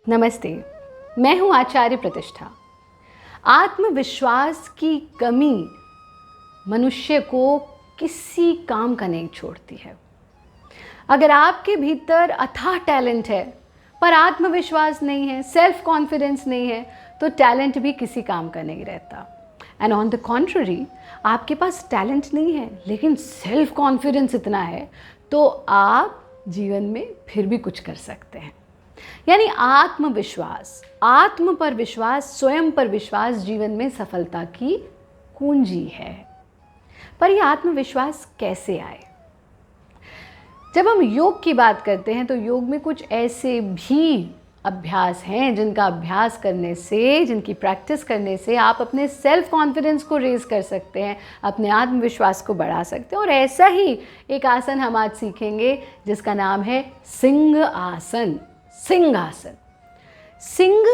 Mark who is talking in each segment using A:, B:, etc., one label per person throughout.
A: नमस्ते, मैं हूँ आचार्य प्रतिष्ठा। आत्मविश्वास की कमी मनुष्य को किसी काम का नहीं छोड़ती है। अगर आपके भीतर अथाह टैलेंट है पर आत्मविश्वास नहीं है, सेल्फ कॉन्फिडेंस नहीं है, तो टैलेंट भी किसी काम का नहीं रहता। एंड ऑन द कॉन्ट्ररी, आपके पास टैलेंट नहीं है लेकिन सेल्फ कॉन्फिडेंस इतना है तो आप जीवन में फिर भी कुछ कर सकते हैं। यानी आत्मविश्वास, आत्म पर विश्वास, स्वयं पर विश्वास जीवन में सफलता की कुंजी है। पर यह आत्मविश्वास कैसे आए? जब हम योग की बात करते हैं तो योग में कुछ ऐसे भी अभ्यास हैं जिनका अभ्यास करने से, जिनकी प्रैक्टिस करने से आप अपने सेल्फ कॉन्फिडेंस को रेज कर सकते हैं, अपने आत्मविश्वास को बढ़ा सकते हैं। और ऐसा ही एक आसन हम आज सीखेंगे जिसका नाम है सिंह आसन। सिंहासन। सिंह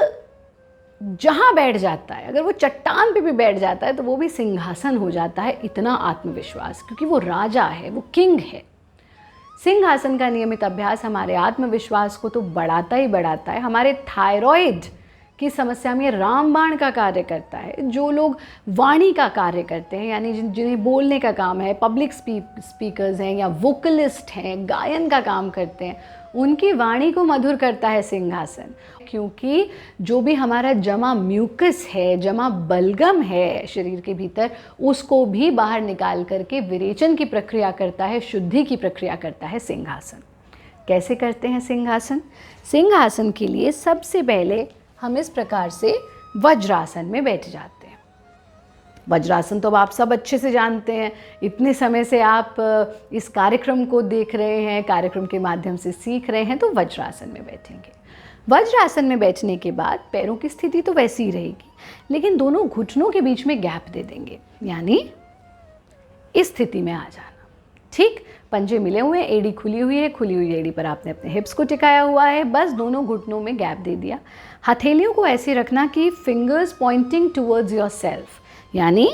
A: जहाँ बैठ जाता है, अगर वो चट्टान पे भी बैठ जाता है तो वो भी सिंहासन हो जाता है। इतना आत्मविश्वास, क्योंकि वो राजा है, वो किंग है। सिंहासन का नियमित अभ्यास हमारे आत्मविश्वास को तो बढ़ाता ही बढ़ाता है। हमारे थायराइड की समस्या में रामबाण का कार्य करता है। जो लोग वाणी का कार्य करते हैं, यानी जिन्हें बोलने का काम है, पब्लिक स्पीकर्स हैं या वोकलिस्ट हैं, गायन का काम करते हैं, उनकी वाणी को मधुर करता है सिंहासन। क्योंकि जो भी हमारा जमा म्यूकस है, जमा बलगम है शरीर के भीतर, उसको भी बाहर निकाल करके विरेचन की प्रक्रिया करता है, शुद्धि की प्रक्रिया करता है सिंहासन। कैसे करते हैं सिंहासन? सिंहासन के लिए सबसे पहले हम इस प्रकार से वज्रासन में बैठ जाते हैं। वज्रासन तो अब आप सब अच्छे से जानते हैं। इतने समय से आप इस कार्यक्रम को देख रहे हैं, कार्यक्रम के माध्यम से सीख रहे हैं, तो वज्रासन में बैठेंगे। वज्रासन में बैठने के बाद पैरों की स्थिति तो वैसी ही रहेगी, लेकिन दोनों घुटनों के बीच में गैप दे देंगे, यानी इस स्थिति में आ जाना। ठीक, पंजे मिले हुए हैं, एड़ी खुली हुई है, खुली हुई एड़ी पर आपने अपने हिप्स को टिकाया हुआ है, बस दोनों घुटनों में गैप दे दिया। हथेलियों को ऐसे रखना कि fingers pointing towards your self, यानी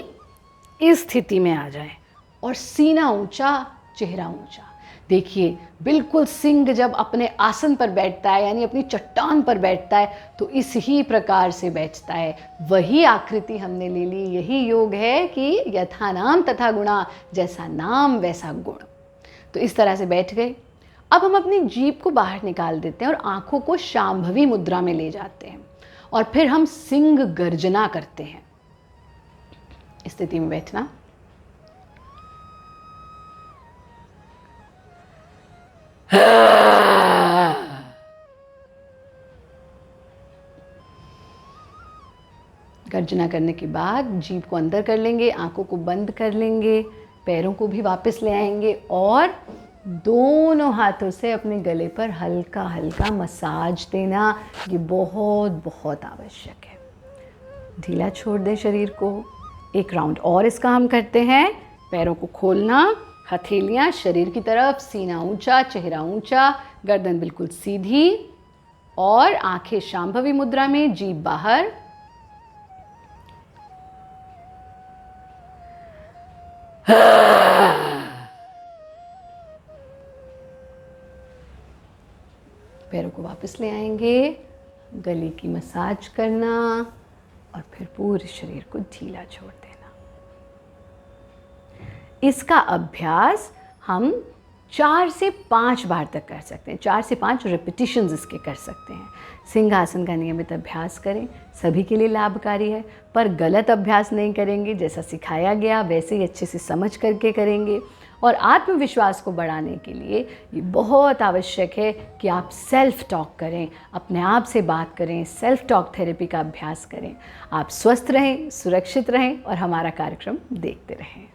A: इस स्थिति में आ जाए, और सीना ऊंचा, चेहरा ऊंचा। देखिए, बिल्कुल सिंह जब अपने आसन पर बैठता है, यानी अपनी चट्टान पर बैठता है, तो इस ही प्रकार से बैठता है। वही आकृति हमने ले ली। यही योग है कि यथा नाम तथा गुणा, जैसा नाम वैसा गुण। तो इस तरह से बैठ गए। अब हम अपनी जीभ को बाहर निकाल देते हैं और आंखों को शांभवी मुद्रा में ले जाते हैं, और फिर हम सिंह गर्जना करते हैं। स्थिति में बैठना। गर्जना करने के बाद जीभ को अंदर कर लेंगे, आंखों को बंद कर लेंगे, पैरों को भी वापस ले आएंगे और दोनों हाथों से अपने गले पर हल्का हल्का मसाज देना। ये बहुत बहुत आवश्यक है। ढीला छोड़ दें शरीर को। एक राउंड और इसका हम करते हैं। पैरों को खोलना, हथेलियां शरीर की तरफ, सीना ऊंचा, चेहरा ऊंचा, गर्दन बिल्कुल सीधी, और आंखें शांभवी मुद्रा में, जीभ बाहर। पैरों को वापस ले आएंगे, गले की मसाज करना और फिर पूरे शरीर को ढीला छोड़ देना। इसका अभ्यास हम 4 से 5 बार तक कर सकते हैं। 4 से 5 रिपीटिशंस इसके कर सकते हैं। सिंहासन का नियमित अभ्यास करें, सभी के लिए लाभकारी है, पर गलत अभ्यास नहीं करेंगे। जैसा सिखाया गया वैसे ही अच्छे से समझ करके करेंगे। और आत्मविश्वास को बढ़ाने के लिए ये बहुत आवश्यक है कि आप सेल्फ टॉक करें, अपने आप से बात करें, सेल्फ टॉक थेरेपी का अभ्यास करें। आप स्वस्थ रहें, सुरक्षित रहें और हमारा कार्यक्रम देखते रहें।